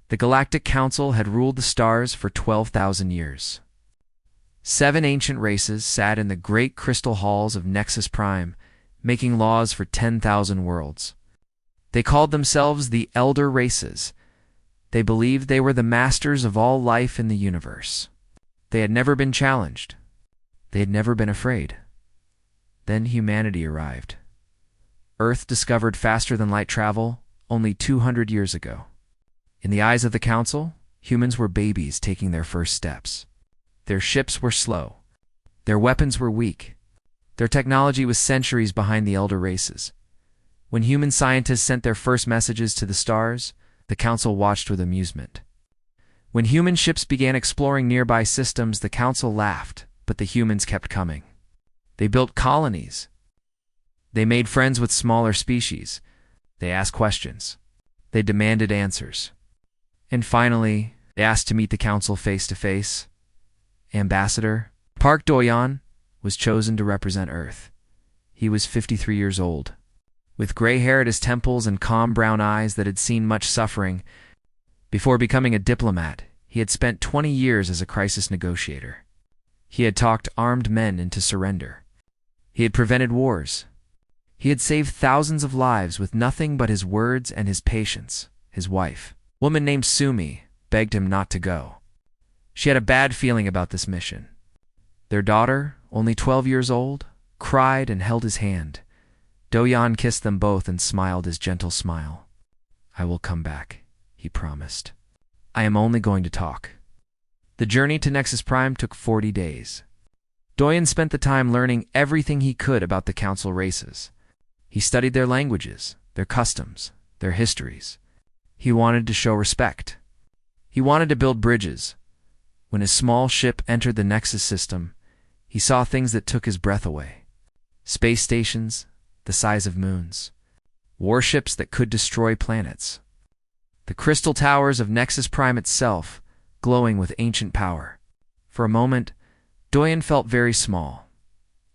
The Galactic Council had ruled the stars for 12,000 years. 7 ancient races sat in the great crystal halls of Nexus Prime, making laws for 10,000 worlds. They called themselves the Elder Races. They believed they were the masters of all life in the universe. They had never been challenged. They had never been afraid. Then humanity arrived. Earth discovered faster than light travel only 200 years ago. In the eyes of the Council, humans were babies taking their first steps. Their ships were slow. Their weapons were weak. Their technology was centuries behind the Elder Races. When human scientists sent their first messages to the stars, the Council watched with amusement. When human ships began exploring nearby systems, the Council laughed, but the humans kept coming. They built colonies. They made friends with smaller species. They asked questions. They demanded answers. And finally, they asked to meet the Council face to face. Ambassador Park Do-yeon was chosen to represent Earth. He was 53 years old. With gray hair at his temples and calm brown eyes that had seen much suffering, before becoming a diplomat, he had spent 20 years as a crisis negotiator. He had talked armed men into surrender. He had prevented wars. He had saved thousands of lives with nothing but his words and his patience. His wife, a woman named Sumi, begged him not to go. She had a bad feeling about this mission. Their daughter, only 12 years old, cried and held his hand. Do-yeon kissed them both and smiled his gentle smile. "I will come back," he promised. "I am only going to talk." The journey to Nexus Prime took 40 days. Do-yeon spent the time learning everything he could about the Council races. He studied their languages, their customs, their histories. He wanted to show respect. He wanted to build bridges. When his small ship entered the Nexus system, he saw things that took his breath away. Space stations, the size of moons. Warships that could destroy planets. The crystal towers of Nexus Prime itself, glowing with ancient power. For a moment, Do-yeon felt very small,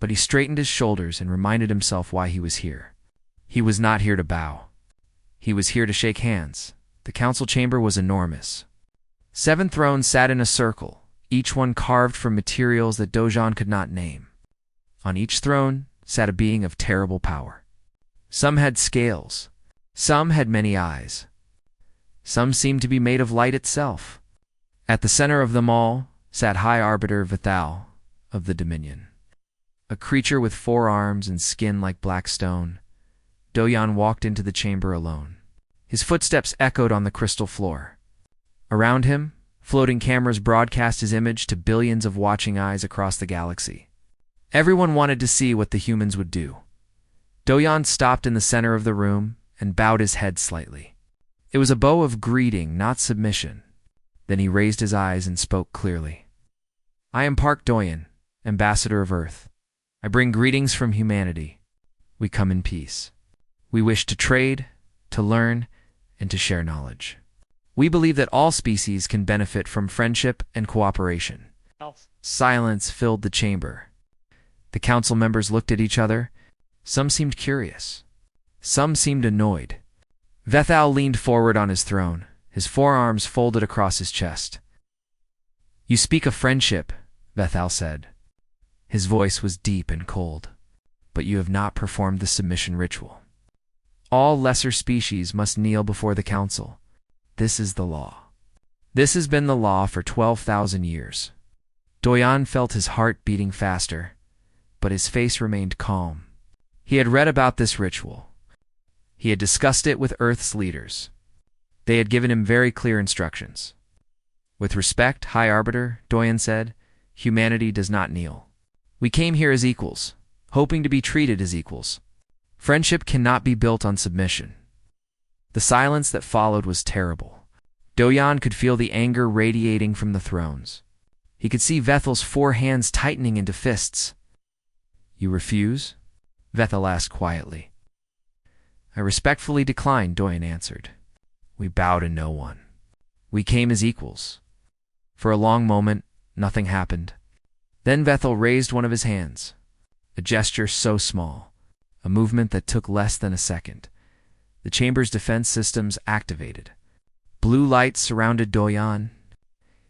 but he straightened his shoulders and reminded himself why he was here. He was not here to bow. He was here to shake hands. The council chamber was enormous. 7 thrones sat in a circle, each one carved from materials that Do-yeon could not name. On each throne sat a being of terrible power. Some had scales. Some had many eyes. Some seemed to be made of light itself. At the center of them all sat High Arbiter Vethal of the Dominion. A creature with 4 arms and skin like black stone, Do-yeon walked into the chamber alone. His footsteps echoed on the crystal floor. Around him, floating cameras broadcast his image to billions of watching eyes across the galaxy. Everyone wanted to see what the humans would do. Do-yeon stopped in the center of the room and bowed his head slightly. It was a bow of greeting, not submission. Then he raised his eyes and spoke clearly. "I am Park Do-yeon, Ambassador of Earth. I bring greetings from humanity. We come in peace. We wish to trade, to learn, and to share knowledge. We believe that all species can benefit from friendship and cooperation." Silence filled the chamber. The council members looked at each other. Some seemed curious. Some seemed annoyed. Vethal leaned forward on his throne, his forearms folded across his chest. "You speak of friendship," Vethal said. His voice was deep and cold. "But you have not performed the submission ritual. All lesser species must kneel before the council. This is the law. This has been the law for 12,000 years. Do-yeon felt his heart beating faster, but his face remained calm. He had read about this ritual. He had discussed it with Earth's leaders. They had given him very clear instructions. "With respect, High Arbiter," Do-yeon said, "humanity does not kneel. We came here as equals, hoping to be treated as equals. Friendship cannot be built on submission." The silence that followed was terrible. Do-yeon could feel the anger radiating from the thrones. He could see Vethal's 4 hands tightening into fists. "You refuse?" Vethal asked quietly. "I respectfully decline," Do-yeon answered. "We bow to no one. We came as equals." For a long moment, nothing happened. Then Vethal raised one of his hands. A gesture so small, a movement that took less than a second. The chamber's defense systems activated. Blue lights surrounded Doyan.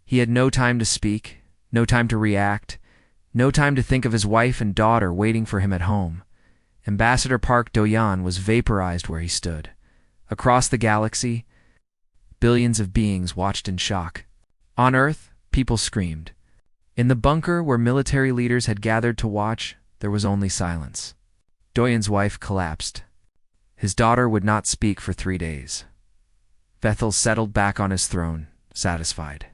He had no time to speak, no time to react, no time to think of his wife and daughter waiting for him at home. Ambassador Park Doyan was vaporized where he stood. Across the galaxy, billions of beings watched in shock. On Earth, people screamed. In the bunker where military leaders had gathered to watch, there was only silence. Doyan's wife collapsed. His daughter would not speak for 3 days. Vethel settled back on his throne, satisfied.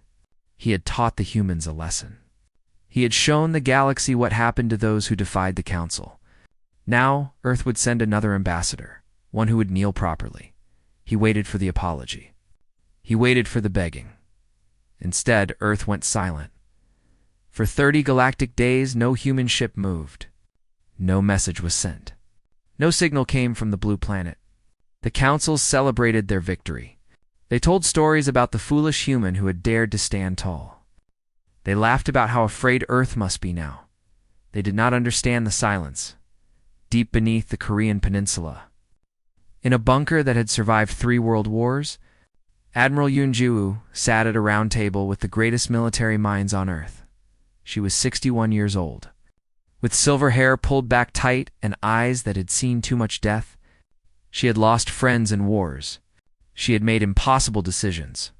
He had taught the humans a lesson. He had shown the galaxy what happened to those who defied the council. Now, Earth would send another ambassador, one who would kneel properly. He waited for the apology. He waited for the begging. Instead, Earth went silent. For 30 galactic days, no human ship moved. No message was sent. No signal came from the blue planet. The councils celebrated their victory. They told stories about the foolish human who had dared to stand tall. They laughed about how afraid Earth must be now. They did not understand the silence, deep beneath the Korean peninsula. In a bunker that had survived 3 world wars, Admiral Yoon-ju sat at a round table with the greatest military minds on Earth. She was 61 years old. With silver hair pulled back tight and eyes that had seen too much death, she had lost friends in wars. She had made impossible decisions.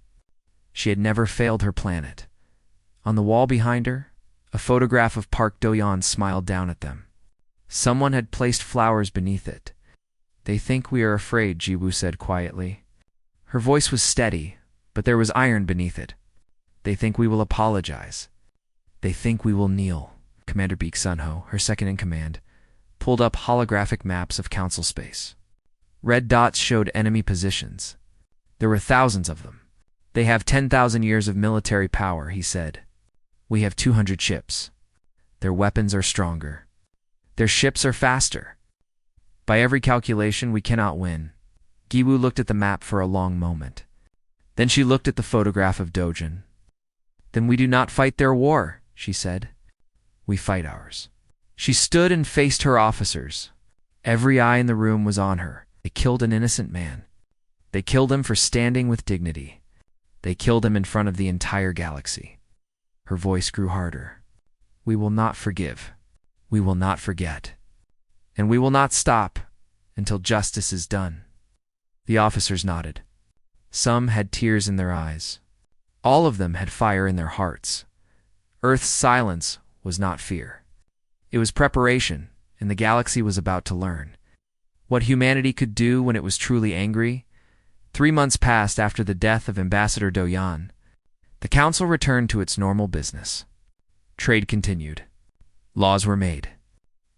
She had never failed her planet. On the wall behind her, a photograph of Park Do-yeon smiled down at them. Someone had placed flowers beneath it. "They think we are afraid," Ji-woo said quietly. Her voice was steady, but there was iron beneath it. "They think we will apologize. They think we will kneel." Commander Baek Sun-ho, her second-in-command, pulled up holographic maps of council space. Red dots showed enemy positions. There were thousands of them. "They have 10,000 years of military power," he said. "We have 200 ships. Their weapons are stronger. Their ships are faster. By every calculation, we cannot win." Gi-woo looked at the map for a long moment. Then she looked at the photograph of Dojin. "Then we do not fight their war," she said. "We fight ours." She stood and faced her officers. Every eye in the room was on her. They killed an innocent man. They killed him for standing with dignity. They killed him in front of the entire galaxy. Her voice grew harder. "We will not forgive. We will not forget. And we will not stop until justice is done." The officers nodded. Some had tears in their eyes. All of them had fire in their hearts. Earth's silence was not fear. It was preparation, and the galaxy was about to learn what humanity could do when it was truly angry. 3 months passed after the death of Ambassador Do-yeon. The council returned to its normal business. Trade continued. Laws were made.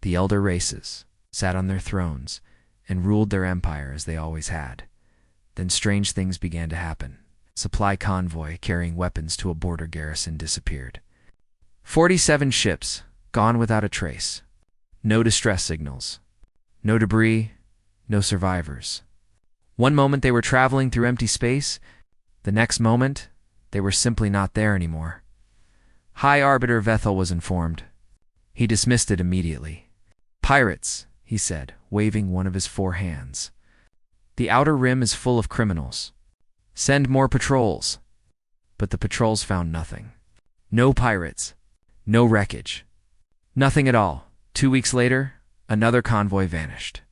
The elder races sat on their thrones and ruled their empire as they always had. Then strange things began to happen. Supply convoy carrying weapons to a border garrison disappeared. 47 ships, gone without a trace. No distress signals. No debris, no survivors. One moment they were traveling through empty space. The next moment, they were simply not there anymore. High Arbiter Vethel was informed. He dismissed it immediately. "Pirates," he said, waving one of his 4 hands. "The outer rim is full of criminals. Send more patrols." But the patrols found nothing. No pirates. No wreckage. Nothing at all. 2 weeks later, another convoy vanished.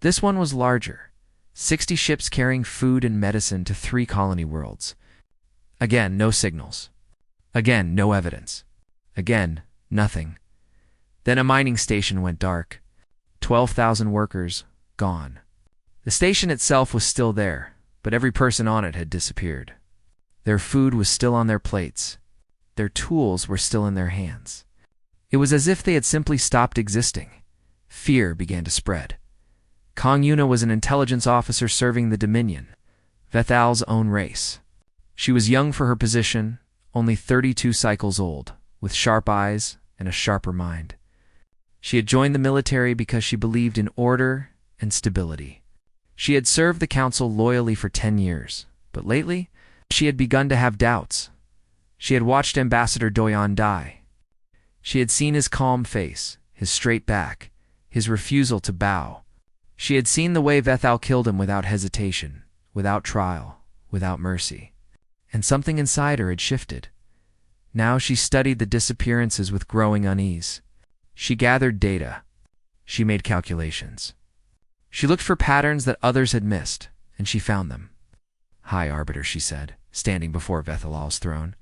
This one was larger. 60 ships carrying food and medicine to 3 colony worlds. Again, no signals. Again, no evidence. Again, nothing. Then a mining station went dark. 12,000 workers, gone. The station itself was still there, but every person on it had disappeared. Their food was still on their plates. Their tools were still in their hands. It was as if they had simply stopped existing. Fear began to spread. Kong Yuna was an intelligence officer serving the Dominion, Vethal's own race. She was young for her position, only 32 cycles old, with sharp eyes and a sharper mind. She had joined the military because she believed in order and stability. She had served the council loyally for 10 years, but lately, she had begun to have doubts. She had watched Ambassador Do-yeon die. She had seen his calm face, his straight back, his refusal to bow. She had seen the way Vethal killed him without hesitation, without trial, without mercy. And something inside her had shifted. Now she studied the disappearances with growing unease. She gathered data. She made calculations. She looked for patterns that others had missed, and she found them. "High Arbiter," she said, standing before Vethalal's throne.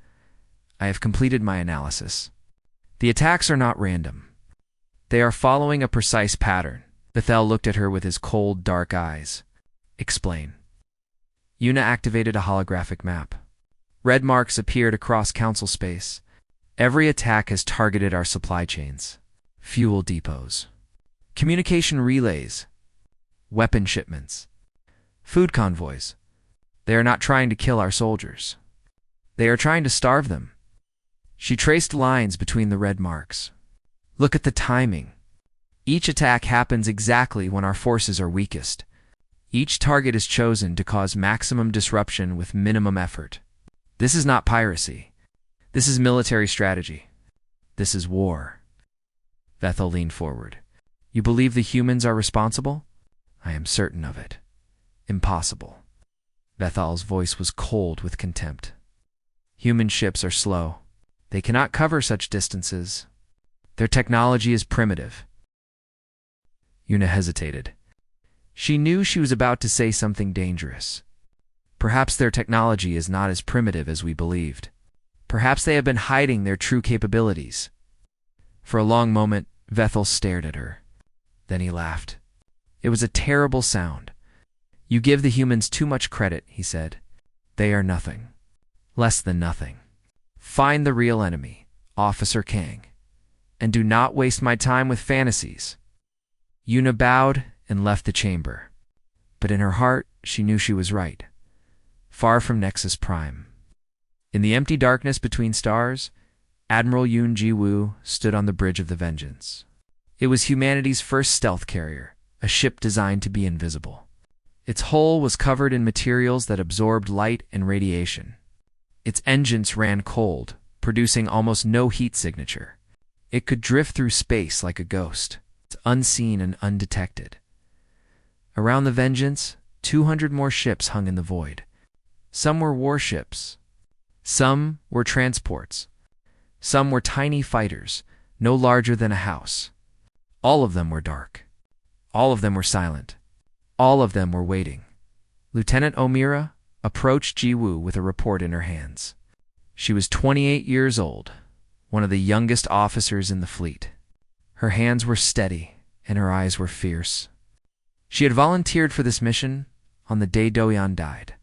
"I have completed my analysis. The attacks are not random. They are following a precise pattern." Vethel looked at her with his cold, dark eyes. "Explain." Una activated a holographic map. Red marks appeared across council space. "Every attack has targeted our supply chains, fuel depots, communication relays, weapon shipments, food convoys. They are not trying to kill our soldiers. They are trying to starve them." She traced lines between the red marks. "Look at the timing. Each attack happens exactly when our forces are weakest. Each target is chosen to cause maximum disruption with minimum effort. This is not piracy. This is military strategy. This is war." Vethel leaned forward. "You believe the humans are responsible?" "I am certain of it." "Impossible." Vethal's voice was cold with contempt. "Human ships are slow. They cannot cover such distances. Their technology is primitive." Una hesitated. She knew she was about to say something dangerous. Perhaps their technology is not as primitive as we believed. Perhaps they have been hiding their true capabilities. For a long moment, Vethel stared at her. Then he laughed. It was a terrible sound. "You give the humans too much credit," he said. "They are nothing. Less than nothing. Find the real enemy, Officer Kang. And do not waste my time with fantasies." Una bowed and left the chamber. But in her heart, she knew she was right. Far from Nexus Prime. In the empty darkness between stars, Admiral Yoon Ji-woo stood on the Bridge of the Vengeance. It was humanity's first stealth carrier, a ship designed to be invisible. Its hull was covered in materials that absorbed light and radiation. Its engines ran cold, producing almost no heat signature. It could drift through space like a ghost, unseen and undetected. Around the Vengeance, 200 more ships hung in the void. Some were warships. Some were transports. Some were tiny fighters, no larger than a house. All of them were dark. All of them were silent. All of them were waiting. Lieutenant O'Meara approached Ji-woo with a report in her hands. She was 28 years old, one of the youngest officers in the fleet. Her hands were steady, and her eyes were fierce. She had volunteered for this mission on the day Do-yeon died.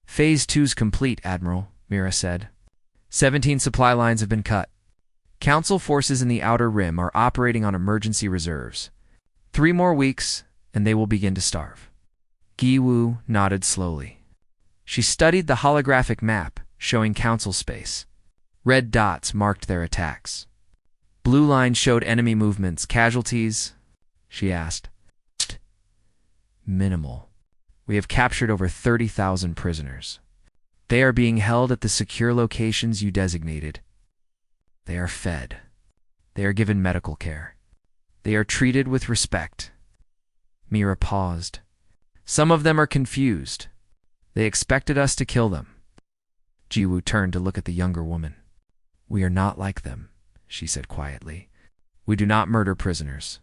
"Phase 2's complete, Admiral," Mira said. 17 supply lines have been cut. Council forces in the Outer Rim are operating on emergency reserves. 3 more weeks, and they will begin to starve. Ji-woo nodded slowly. She studied the holographic map showing Council space. Red dots marked their attacks. Blue lines showed enemy movements, casualties. She asked. "Minimal. We have captured over 30,000 prisoners. They are being held at the secure locations you designated. They are fed. They are given medical care. They are treated with respect." Mira paused. "Some of them are confused. They expected us to kill them." Ji-woo turned to look at the younger woman. "We are not like them," she said quietly. "We do not murder prisoners.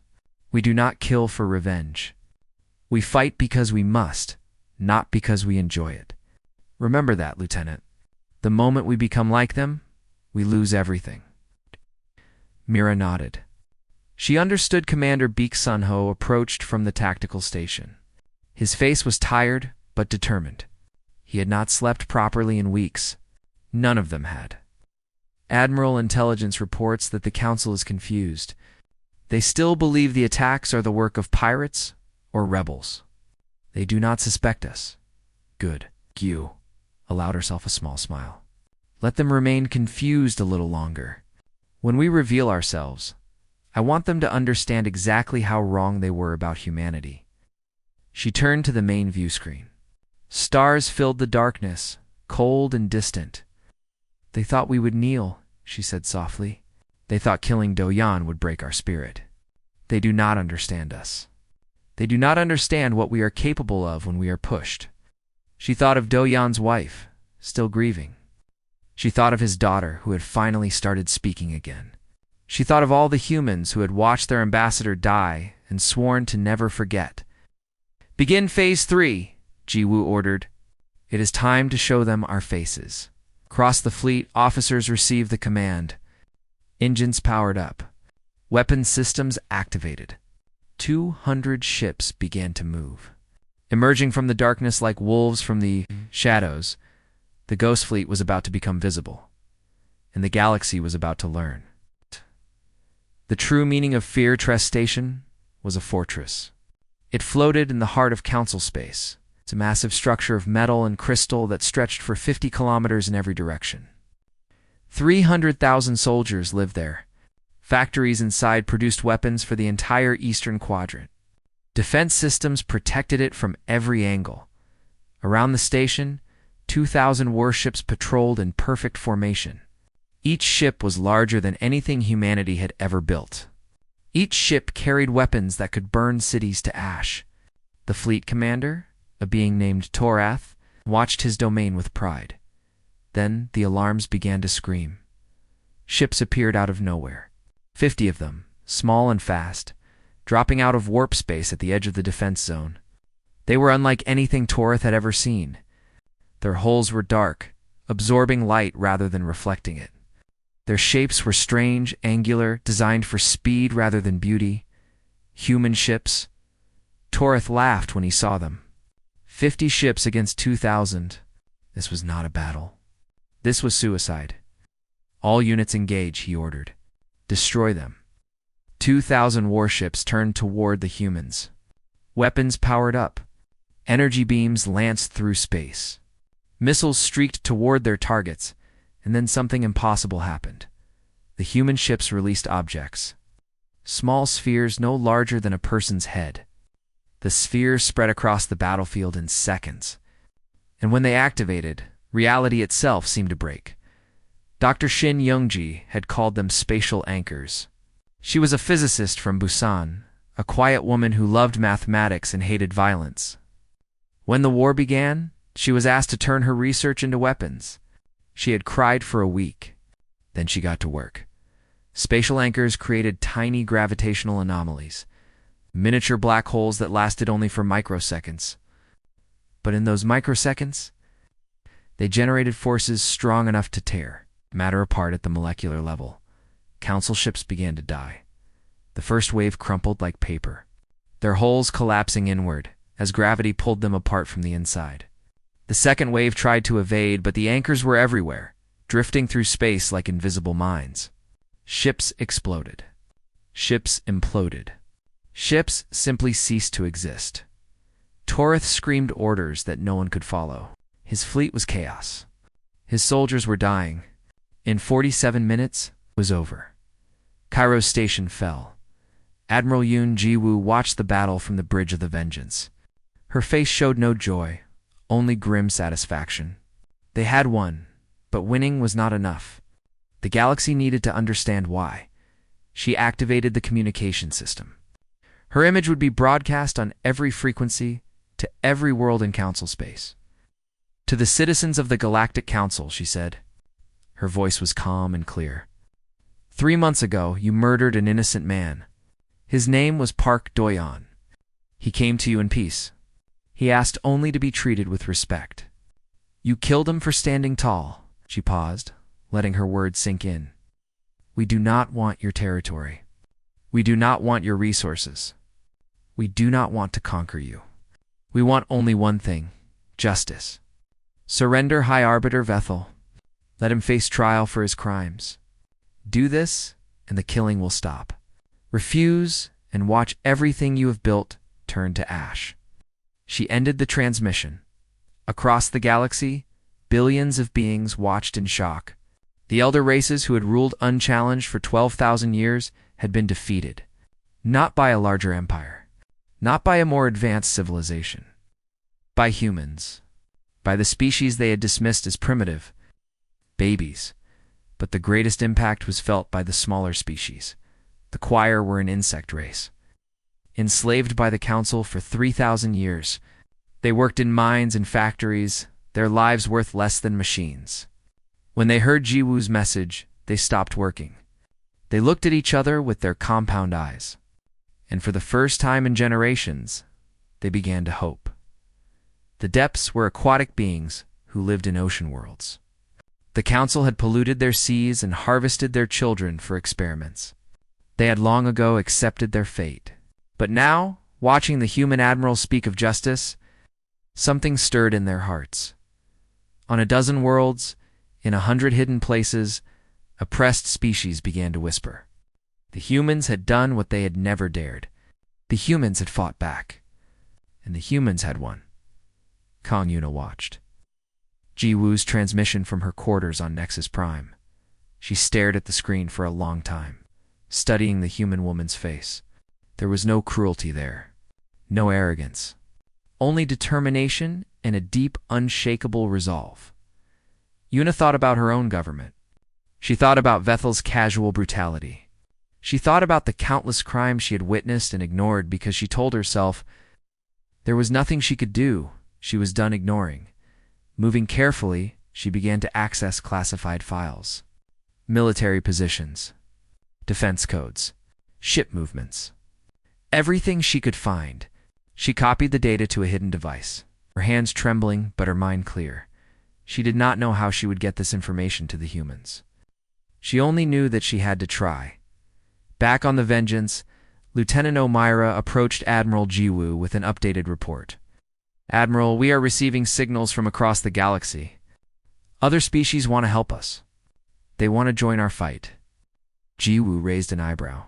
We do not kill for revenge. We fight because we must, not because we enjoy it. Remember that, Lieutenant. The moment we become like them, we lose everything." Mira nodded. She understood Commander Baek Sun-ho approached from the tactical station. His face was tired, but determined. He had not slept properly in weeks. None of them had. Admiral Intelligence reports that the Council is confused. They still believe the attacks are the work of pirates or rebels. They do not suspect us. Good. Gyu allowed herself a small smile. Let them remain confused a little longer. When we reveal ourselves, I want them to understand exactly how wrong they were about humanity. She turned to the main view screen. Stars filled the darkness, cold and distant. "They thought we would kneel," she said softly. "They thought killing Do-yeon would break our spirit. They do not understand us. They do not understand what we are capable of when we are pushed. She thought of Do-Yan's wife, still grieving. She thought of his daughter, who had finally started speaking again. She thought of all the humans who had watched their ambassador die and sworn to never forget. "Begin Phase 3, Jiwoo ordered. "It is time to show them our faces." Across the fleet, officers received the command. Engines powered up. Weapons systems activated. 200 ships began to move. Emerging from the darkness like wolves from the shadows, the Ghost Fleet was about to become visible, and the galaxy was about to learn. The true meaning of Fear Tress Station was a fortress. It floated in the heart of Council space. It's a massive structure of metal and crystal that stretched for 50 kilometers in every direction. 300,000 soldiers lived there. Factories inside produced weapons for the entire eastern quadrant. Defense systems protected it from every angle. Around the station, 2,000 warships patrolled in perfect formation. Each ship was larger than anything humanity had ever built. Each ship carried weapons that could burn cities to ash. The fleet commander, a being named Torath, watched his domain with pride. Then the alarms began to scream. Ships appeared out of nowhere. 50 of them, small and fast, dropping out of warp space at the edge of the defense zone. They were unlike anything Torath had ever seen. Their hulls were dark, absorbing light rather than reflecting it. Their shapes were strange, angular, designed for speed rather than beauty. Human ships. Torath laughed when he saw them. 50 ships against 2,000. This was not a battle. This was suicide. "All units engage," he ordered. "Destroy them." 2,000 warships turned toward the humans. Weapons powered up. Energy beams lanced through space. Missiles streaked toward their targets, and then something impossible happened. The human ships released objects. Small spheres no larger than a person's head. The spheres spread across the battlefield in seconds. And when they activated, reality itself seemed to break. Dr. Shin Youngji had called them spatial anchors. She was a physicist from Busan, a quiet woman who loved mathematics and hated violence. When the war began, she was asked to turn her research into weapons. She had cried for a week. Then she got to work. Spatial anchors created tiny gravitational anomalies, miniature black holes that lasted only for microseconds. But in those microseconds, they generated forces strong enough to tear matter apart at the molecular level. Council ships began to die. The first wave crumpled like paper, their hulls collapsing inward as gravity pulled them apart from the inside. The second wave tried to evade, but the anchors were everywhere, drifting through space like invisible mines. Ships exploded. Ships imploded. Ships simply ceased to exist. Torath screamed orders that no one could follow. His fleet was chaos. His soldiers were dying. In 47 minutes, it was over. Cairo's station fell. Admiral Yoon Ji-woo watched the battle from the Bridge of the Vengeance. Her face showed no joy, only grim satisfaction. They had won, but winning was not enough. The galaxy needed to understand why. She activated the communication system. Her image would be broadcast on every frequency to every world in Council space. "To the citizens of the Galactic Council," she said. Her voice was calm and clear. 3 months ago, you murdered an innocent man. His name was Park Do-Yan. He came to you in peace. He asked only to be treated with respect. You killed him for standing tall. She paused, letting her words sink in. We do not want your territory. We do not want your resources. We do not want to conquer you. We want only one thing: justice. Surrender High Arbiter Vethel. Let him face trial for his crimes. Do this, and the killing will stop. Refuse, and watch everything you have built turn to ash. She ended the transmission. Across the galaxy, billions of beings watched in shock. The elder races who had ruled unchallenged for 12,000 years had been defeated. Not by a larger empire. Not by a more advanced civilization. By humans. By the species they had dismissed as primitive. Babies. But the greatest impact was felt by the smaller species. The Choir were an insect race. Enslaved by the Council for 3,000 years, They worked in mines and factories, their lives worth less than machines. When they heard Jiwoo's message, they stopped working. They looked at each other with their compound eyes. And for the first time in generations, they began to hope. The depths were aquatic beings who lived in ocean worlds. The council had polluted their seas and harvested their children for experiments. They had long ago accepted their fate. But now, watching the human admiral speak of justice, something stirred in their hearts. On a dozen worlds, in 100 hidden places, oppressed species began to whisper. The humans had done what they had never dared. The humans had fought back. And the humans had won. Kong Yuna watched. Jiwoo's transmission from her quarters on Nexus Prime. She stared at the screen for a long time, studying the human woman's face. There was no cruelty there, no arrogance, only determination and a deep, unshakable resolve. Yuna thought about her own government. She thought about Vethel's casual brutality. She thought about the countless crimes she had witnessed and ignored because she told herself there was nothing she could do. She was done ignoring. Moving carefully, she began to access classified files. Military positions, defense codes, ship movements. Everything she could find. She copied the data to a hidden device, her hands trembling but her mind clear. She did not know how she would get this information to the humans. She only knew that she had to try. Back on the Vengeance, Lieutenant O'Mira approached Admiral Jiwoo with an updated report. Admiral, we are receiving signals from across the galaxy. Other species want to help us. They want to join our fight. Jiwoo raised an eyebrow.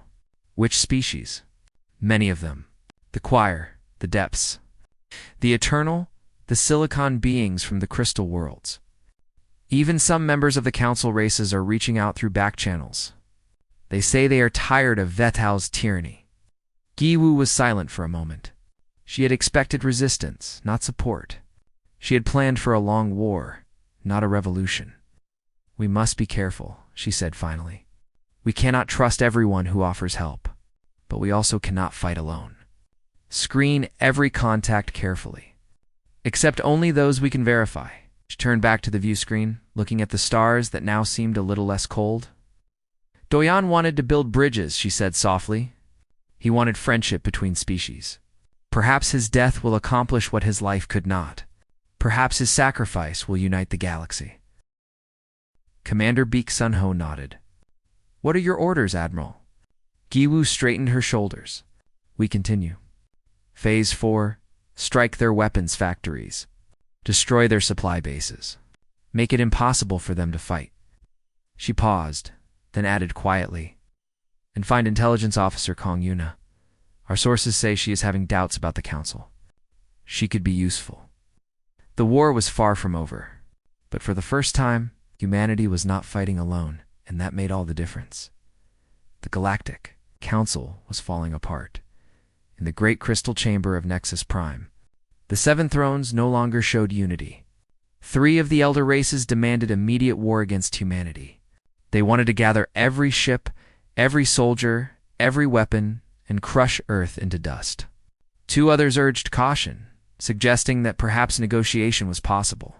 Which species? Many of them. The Choir, the Depths. The Eternal, the Silicon beings from the Crystal Worlds. Even some members of the Council races are reaching out through back channels. They say they are tired of Vethal's tyranny. Jiwoo was silent for a moment. She had expected resistance, not support. She had planned for a long war, not a revolution. We must be careful, she said finally. We cannot trust everyone who offers help, but we also cannot fight alone. Screen every contact carefully. Accept only those we can verify. She turned back to the view screen, looking at the stars that now seemed a little less cold. Doyan wanted to build bridges, she said softly. He wanted friendship between species. Perhaps his death will accomplish what his life could not. Perhaps his sacrifice will unite the galaxy. Commander Beek Sunho nodded. What are your orders, Admiral? Jiwoo straightened her shoulders. We continue. Phase 4. Strike their weapons factories. Destroy their supply bases. Make it impossible for them to fight. She paused, then added quietly. And find Intelligence Officer Kong Yuna. Our sources say she is having doubts about the Council. She could be useful. The war was far from over. But for the first time, humanity was not fighting alone, and that made all the difference. The Galactic Council was falling apart. In the great crystal chamber of Nexus Prime, the Seven Thrones no longer showed unity. 3 of the elder races demanded immediate war against humanity. They wanted to gather every ship, every soldier, every weapon, and crush Earth into dust. 2 others urged caution, suggesting that perhaps negotiation was possible.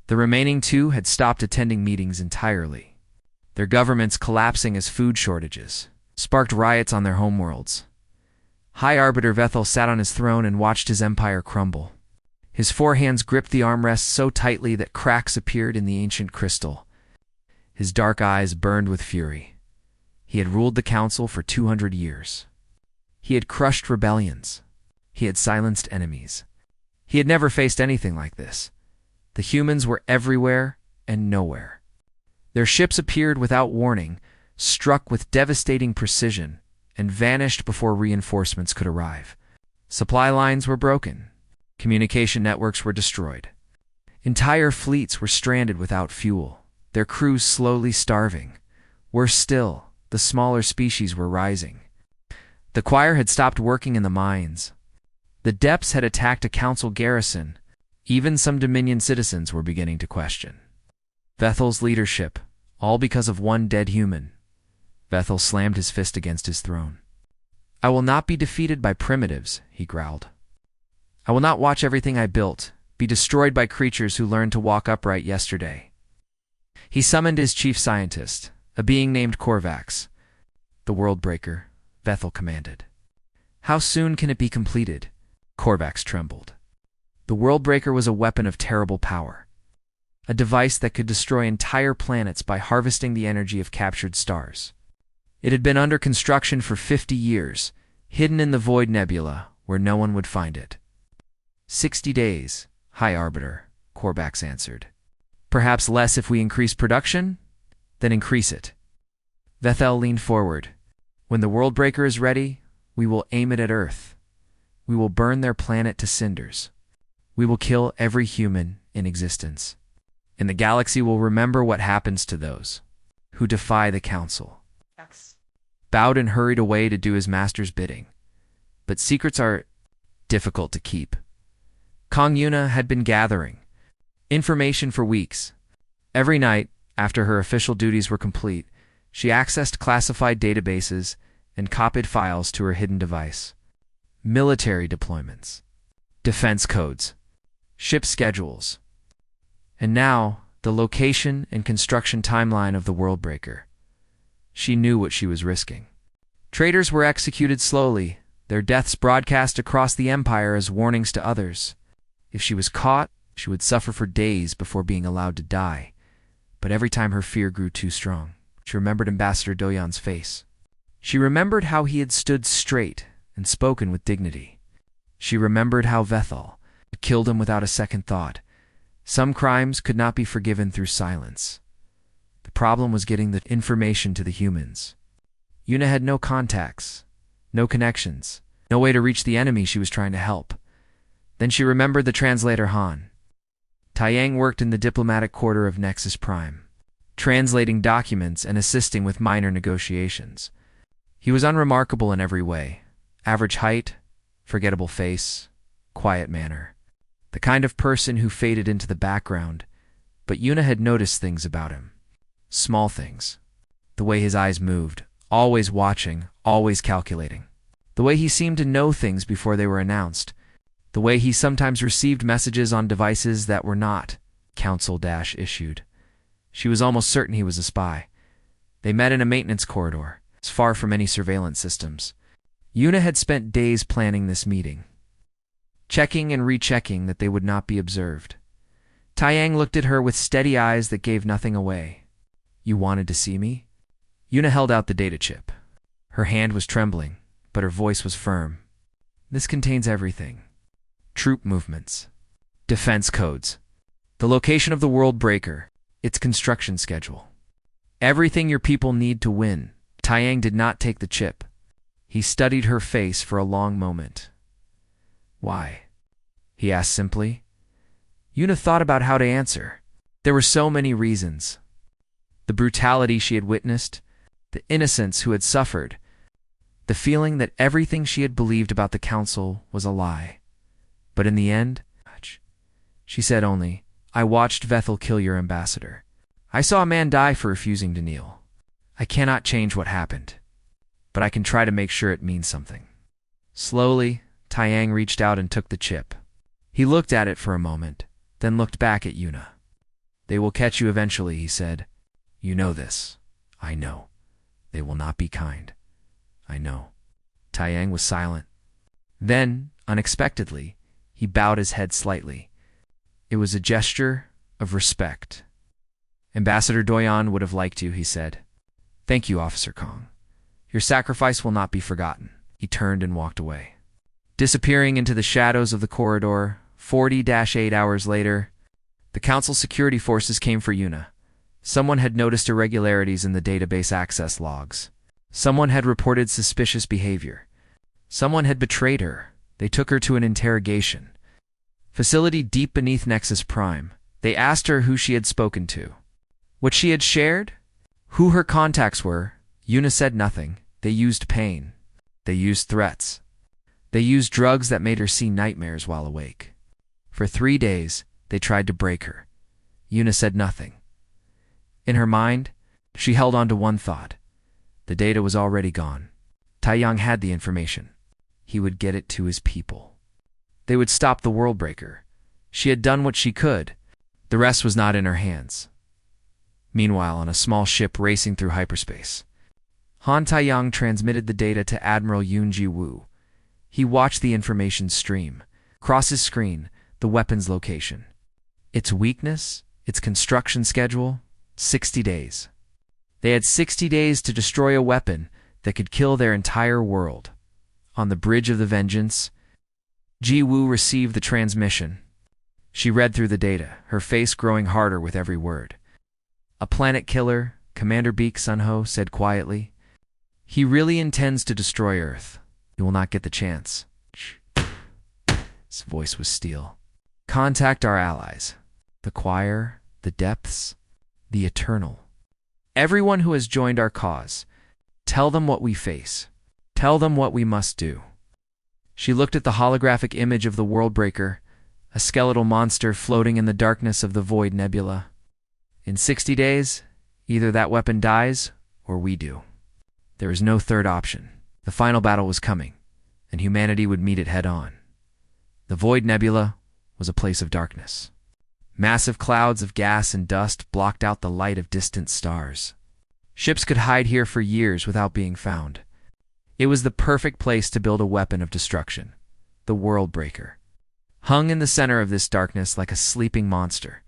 The remaining 2 had stopped attending meetings entirely. Their governments collapsing as food shortages sparked riots on their homeworlds. High Arbiter Vethel sat on his throne and watched his empire crumble. His 4 hands gripped the armrests so tightly that cracks appeared in the ancient crystal. His dark eyes burned with fury. He had ruled the Council for 200 years. He had crushed rebellions. He had silenced enemies. He had never faced anything like this. The humans were everywhere and nowhere. Their ships appeared without warning, struck with devastating precision, and vanished before reinforcements could arrive. Supply lines were broken. Communication networks were destroyed. Entire fleets were stranded without fuel, their crews slowly starving. Worse still, the smaller species were rising. The Choir had stopped working in the mines. The Depths had attacked a Council garrison. Even some Dominion citizens were beginning to question Vethel's leadership, all because of one dead human. Vethel slammed his fist against his throne. I will not be defeated by primitives, he growled. I will not watch everything I built be destroyed by creatures who learned to walk upright yesterday. He summoned his chief scientist, a being named Korvax. The world breaker, Vethel commanded. How soon can it be completed? Korvax trembled. The world breaker was a weapon of terrible power, a device that could destroy entire planets by harvesting the energy of captured stars. It had been under construction for 50 years, hidden in the Void Nebula, where no one would find it. 60 days, High Arbiter, Korvax answered. Perhaps less if we increase production? Then increase it. Vethel leaned forward. When the world breaker is ready, we will aim it at Earth. We will burn their planet to cinders. We will kill every human in existence. And the galaxy will remember what happens to those who defy the Council. Bowden hurried away to do his master's bidding. But secrets are difficult to keep. Kong Yuna had been gathering information for weeks. Every night, after her official duties were complete, she accessed classified databases and copied files to her hidden device. Military deployments, defense codes, ship schedules, and now the location and construction timeline of the world breaker. She knew what she was risking. Traitors were executed slowly, their deaths broadcast across the Empire as warnings to others. If she was caught, she would suffer for days before being allowed to die. But every time her fear grew too strong, she remembered Ambassador Doyan's face. She remembered how he had stood straight and spoken with dignity. She remembered how Vethel had killed him without a second thought. Some crimes could not be forgiven through silence. The problem was getting the information to the humans. Yuna had no contacts, no connections, no way to reach the enemy she was trying to help. Then she remembered the translator Han. Taiyang worked in the diplomatic quarter of Nexus Prime, translating documents and assisting with minor negotiations. He was unremarkable in every way. Average height, forgettable face, quiet manner. The kind of person who faded into the background, but Yuna had noticed things about him. Small things. The way his eyes moved, always watching, always calculating. The way he seemed to know things before they were announced. The way he sometimes received messages on devices that were not Council-issued. She was almost certain he was a spy. They met in a maintenance corridor, as far from any surveillance systems. Yuna had spent days planning this meeting, checking and rechecking that they would not be observed. Taiyang looked at her with steady eyes that gave nothing away. You wanted to see me? Yuna held out the data chip. Her hand was trembling, but her voice was firm. This contains everything. Troop movements, defense codes, the location of the world breaker, its construction schedule. Everything your people need to win. Taiyang did not take the chip. He studied her face for a long moment. Why? He asked simply. Yuna thought about how to answer. There were so many reasons. The brutality she had witnessed, the innocents who had suffered, the feeling that everything she had believed about the Council was a lie. But in the end, she said only, I watched Vethel kill your ambassador. I saw a man die for refusing to kneel. I cannot change what happened, but I can try to make sure it means something. Slowly, Taiyang reached out and took the chip. He looked at it for a moment, then looked back at Yuna. They will catch you eventually, he said. You know this. I know. They will not be kind. I know. Taiyang was silent. Then, unexpectedly, he bowed his head slightly. It was a gesture of respect. Ambassador Doyan would have liked you, he said. Thank you, Officer Kong. Your sacrifice will not be forgotten. He turned and walked away. Disappearing into the shadows of the corridor, 40-8 hours later, the Council security forces came for Yuna. Someone had noticed irregularities in the database access logs. Someone had reported suspicious behavior. Someone had betrayed her. They took her to an interrogation facility deep beneath Nexus Prime. They asked her who she had spoken to, what she had shared, who her contacts were. Yuna said nothing. They used pain. They used threats. They used drugs that made her see nightmares while awake. For 3 days, they tried to break her. Yuna said nothing. In her mind, she held on to one thought. The data was already gone. Taiyang had the information. He would get it to his people. they would stop the world breaker. She had done what she could. The rest was not in her hands. Meanwhile, on a small ship racing through hyperspace, Han Taiyang transmitted the data to Admiral Yun Ji Wu. He watched the information stream. Across his screen, the weapon's location, its weakness, its construction schedule, 60 days. They had 60 days to destroy a weapon that could kill their entire world. On the bridge of the Vengeance, Ji Wu received the transmission. She read through the data, her face growing harder with every word. "A planet killer," Commander Beek Sunho said quietly. "He really intends to destroy Earth. He will not get the chance." His voice was steel. "Contact our allies. The Choir, the Depths, the Eternal. Everyone who has joined our cause. Tell them what we face. Tell them what we must do." She looked at the holographic image of the Worldbreaker, a skeletal monster floating in the darkness of the Void Nebula. In 60 days, either that weapon dies or we do. There is no third option. The final battle was coming, and humanity would meet it head-on. The Void Nebula was a place of darkness. Massive clouds of gas and dust blocked out the light of distant stars. Ships could hide here for years without being found. It was the perfect place to build a weapon of destruction, the Worldbreaker. Hung in the center of this darkness like a sleeping monster.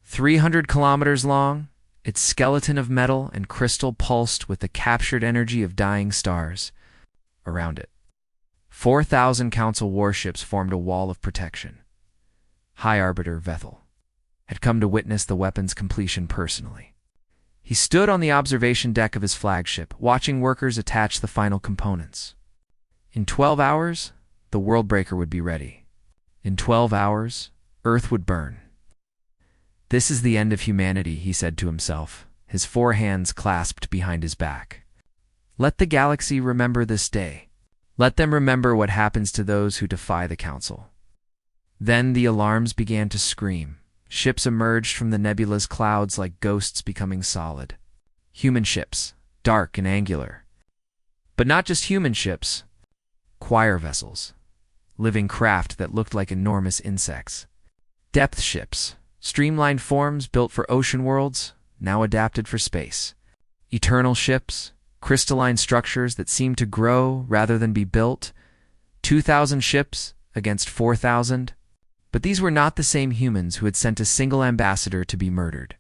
300 kilometers long, its skeleton of metal and crystal pulsed with the captured energy of dying stars. Around it, 4,000 Council warships formed a wall of protection. High Arbiter Vethel had come to witness the weapon's completion personally. He stood on the observation deck of his flagship, watching workers attach the final components. In 12 hours, the Worldbreaker would be ready. In 12 hours, Earth would burn. "This is the end of humanity," he said to himself, his 4 hands clasped behind his back. "Let the galaxy remember this day. Let them remember what happens to those who defy the Council." Then the alarms began to scream. Ships emerged from the nebula's clouds like ghosts becoming solid. Human ships, dark and angular. But not just human ships. Choir vessels, living craft that looked like enormous insects. Depth ships, streamlined forms built for ocean worlds, now adapted for space. Eternal ships, crystalline structures that seemed to grow rather than be built. 2,000 ships against 4,000. But these were not the same humans who had sent a single ambassador to be murdered.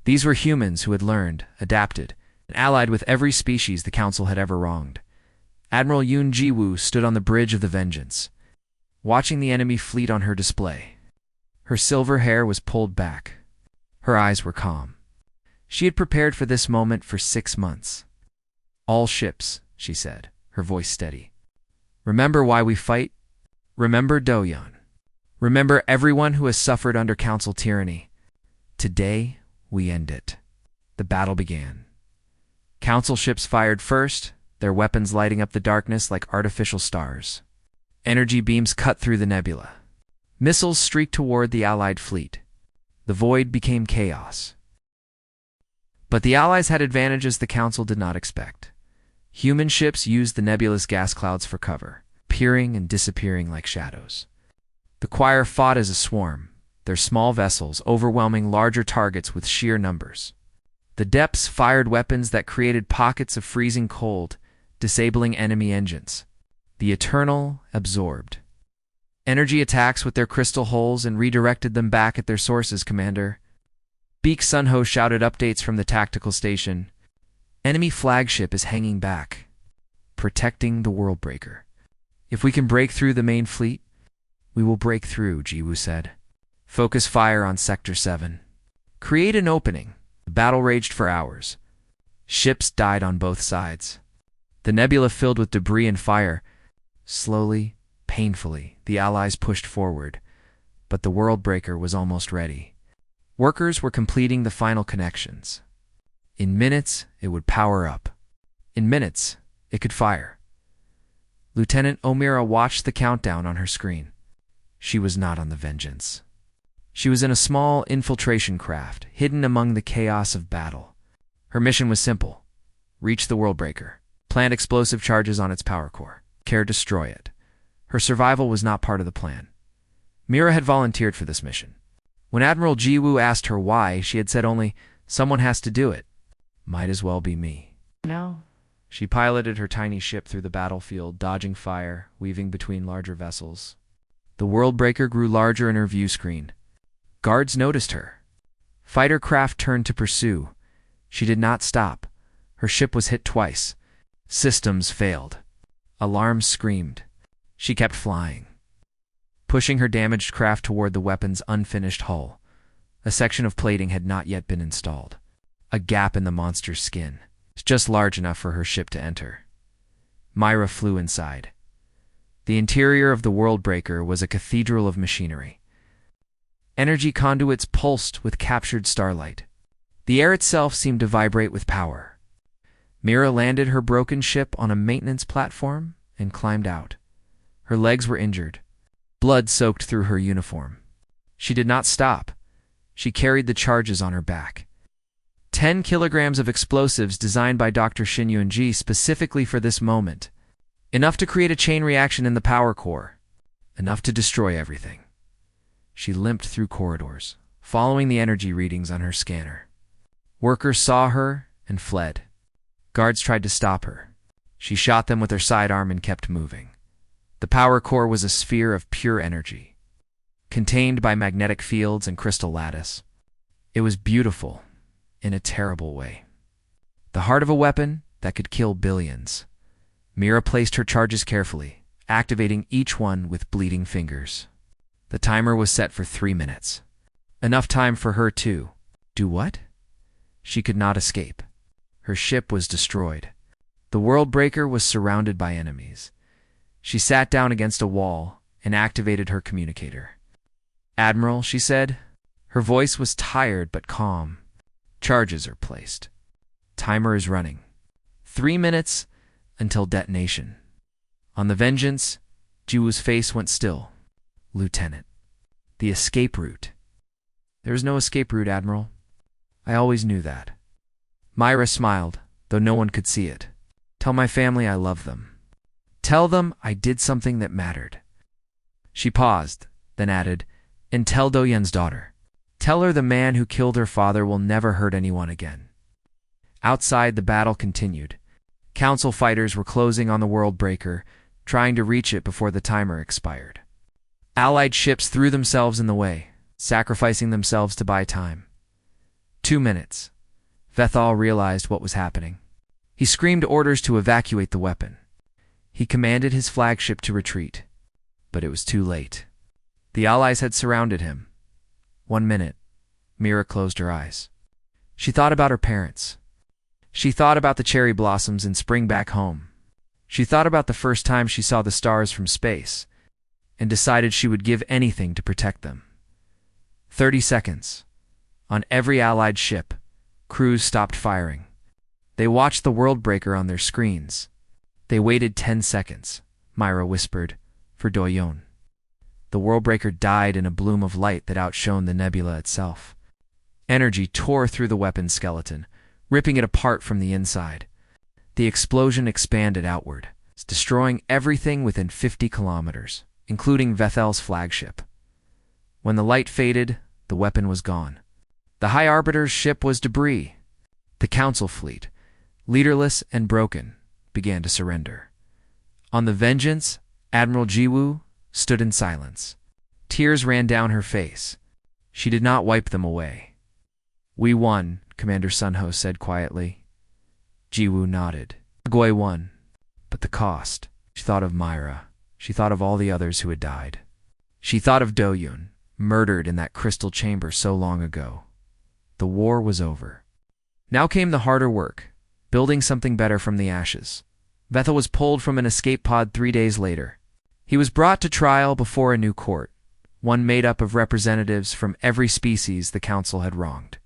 These were humans who had learned, adapted, and allied with every species the Council had ever wronged. Admiral Yun Ji-woo stood on the bridge of the Vengeance, watching the enemy fleet on her display. Her silver hair was pulled back. Her eyes were calm. She had prepared for this moment for 6 months. "All ships," she said, her voice steady. "Remember why we fight. Remember Do-yeon. Remember everyone who has suffered under Council tyranny. Today, we end it." The battle began. Council ships fired first, their weapons lighting up the darkness like artificial stars. Energy beams cut through the nebula. Missiles streaked toward the Allied fleet. The void became chaos. But the Allies had advantages the Council did not expect. Human ships used the nebulous gas clouds for cover, appearing and disappearing like shadows. The Choir fought as a swarm, their small vessels overwhelming larger targets with sheer numbers. The Depths fired weapons that created pockets of freezing cold, disabling enemy engines. The Eternal absorbed energy attacks with their crystal holes and redirected them back at their sources, Commander. Beek Sunho shouted updates from the tactical station. "Enemy flagship is hanging back, protecting the Worldbreaker. If we can break through the main fleet, we will break through," Ji-woo said. "Focus fire on Sector 7. Create an opening." The battle raged for hours. Ships died on both sides. The nebula filled with debris and fire. Slowly, painfully, the Allies pushed forward, but the Worldbreaker was almost ready. Workers were completing the final connections. In minutes, it would power up. In minutes, it could fire. Lieutenant Omira watched the countdown on her screen. She was not on the Vengeance. She was in a small infiltration craft, hidden among the chaos of battle. Her mission was simple: reach the Worldbreaker, plant explosive charges on its power core, destroy it. Her survival was not part of the plan. Mira had volunteered for this mission. When Admiral Jiwoo asked her why, she had said only, "Someone has to do it. Might as well be me." No. She piloted her tiny ship through the battlefield, dodging fire, weaving between larger vessels. The world breaker grew larger in her view screen. Guards noticed her. Fighter craft turned to pursue. She did not stop. Her ship was hit twice. Systems failed. Alarms screamed. She kept flying, pushing her damaged craft toward the weapon's unfinished hull. A section of plating had not yet been installed. A gap in the monster's skin, just large enough for her ship to enter. Myra flew inside. The interior of the world breaker was a cathedral of machinery. Energy conduits pulsed with captured starlight. The air itself seemed to vibrate with power. Mira landed her broken ship on a maintenance platform and climbed out. Her legs were injured. Blood soaked through her uniform. She did not stop. She carried the charges on her back. 10 kilograms of explosives designed by Dr. Shin Yun-ji specifically for this moment. Enough to create a chain reaction in the power core. Enough to destroy everything. She limped through corridors, following the energy readings on her scanner. Workers saw her and fled. Guards tried to stop her. She shot them with her sidearm and kept moving. The power core was a sphere of pure energy, contained by magnetic fields and crystal lattice. It was beautiful, in a terrible way. The heart of a weapon that could kill billions. Mira placed her charges carefully, activating each one with bleeding fingers. The timer was set for 3 minutes. Enough time for her to do what? She could not escape. Her ship was destroyed. The world breaker was surrounded by enemies. She sat down against a wall and activated her communicator. "Admiral," she said. Her voice was tired but calm. "Charges are placed. Timer is running. 3 minutes until detonation." On the Vengeance, Jiwoo's face went still. "Lieutenant, the escape route." "There is no escape route, Admiral. I always knew that." Myra smiled, though no one could see it. "Tell my family I love them. Tell them I did something that mattered." She paused, then added, "And tell Do-yeon's daughter. Tell her the man who killed her father will never hurt anyone again." Outside, the battle continued. Council fighters were closing on the world breaker, trying to reach it before the timer expired. Allied ships threw themselves in the way, sacrificing themselves to buy time. 2 minutes. Vethal realized what was happening. He screamed orders to evacuate the weapon. He commanded his flagship to retreat, but it was too late. The Allies had surrounded him. 1 minute. Mira closed her eyes. She thought about her parents. She thought about the cherry blossoms in spring back home. She thought about the first time she saw the stars from space, and decided she would give anything to protect them. 30 seconds. On every Allied ship, crews stopped firing. They watched the world breaker on their screens. They waited 10 seconds, Myra whispered, for Do-yeon. The world breaker died in a bloom of light that outshone the nebula itself. Energy tore through the weapon's skeleton, ripping it apart from the inside. The explosion expanded outward, destroying everything within 50 kilometers, including Vethal's flagship. When the light faded, the weapon was gone. The High Arbiter's ship was debris. The Council fleet, leaderless and broken, began to surrender. On the Vengeance, Admiral Jiwoo stood in silence. Tears ran down her face. She did not wipe them away. "We won," Commander Sunho said quietly. Jiwoo nodded. "Goy won. But the cost." She thought of Myra. She thought of all the others who had died. She thought of Do-yeon, murdered in that crystal chamber so long ago. The war was over. Now came the harder work, building something better from the ashes. Vethel was pulled from an escape pod 3 days later. He was brought to trial before a new court, one made up of representatives from every species the council had wronged.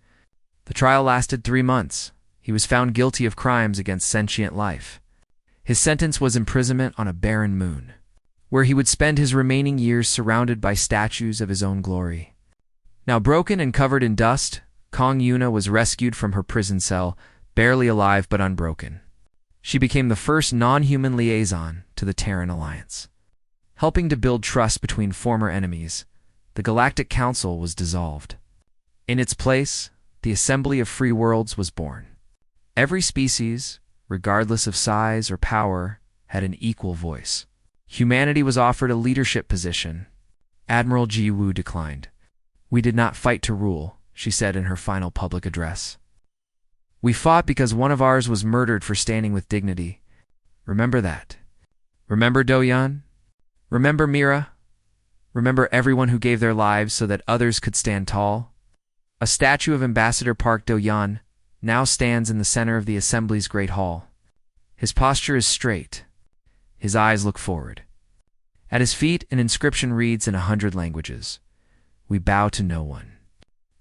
The trial lasted 3 months. He was found guilty of crimes against sentient life. His sentence was imprisonment on a barren moon, where he would spend his remaining years surrounded by statues of his own glory. Now broken and covered in dust, Kong Yuna was rescued from her prison cell, barely alive but unbroken. She became the first non-human liaison to the Terran Alliance. Helping to build trust between former enemies, the Galactic Council was dissolved. In its place, the Assembly of Free Worlds was born. Every species, regardless of size or power, had an equal voice. Humanity was offered a leadership position. Admiral Ji Woo declined. "We did not fight to rule," she said in her final public address. "We fought because one of ours was murdered for standing with dignity. Remember that. Remember Do-yeon? Remember Mira? Remember everyone who gave their lives so that others could stand tall?" A statue of Ambassador Park Do-yeon now stands in the center of the Assembly's Great Hall. His posture is straight. His eyes look forward. At his feet, an inscription reads in 100 languages, "We bow to no one."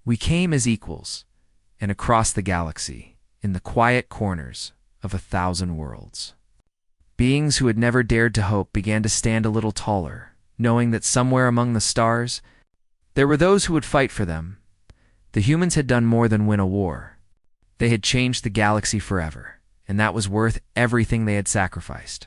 We came as equals, and across the galaxy, in the quiet corners of 1,000 worlds. Beings who had never dared to hope began to stand a little taller, knowing that somewhere among the stars, there were those who would fight for them. The humans had done more than win a war. They had changed the galaxy forever, and that was worth everything they had sacrificed.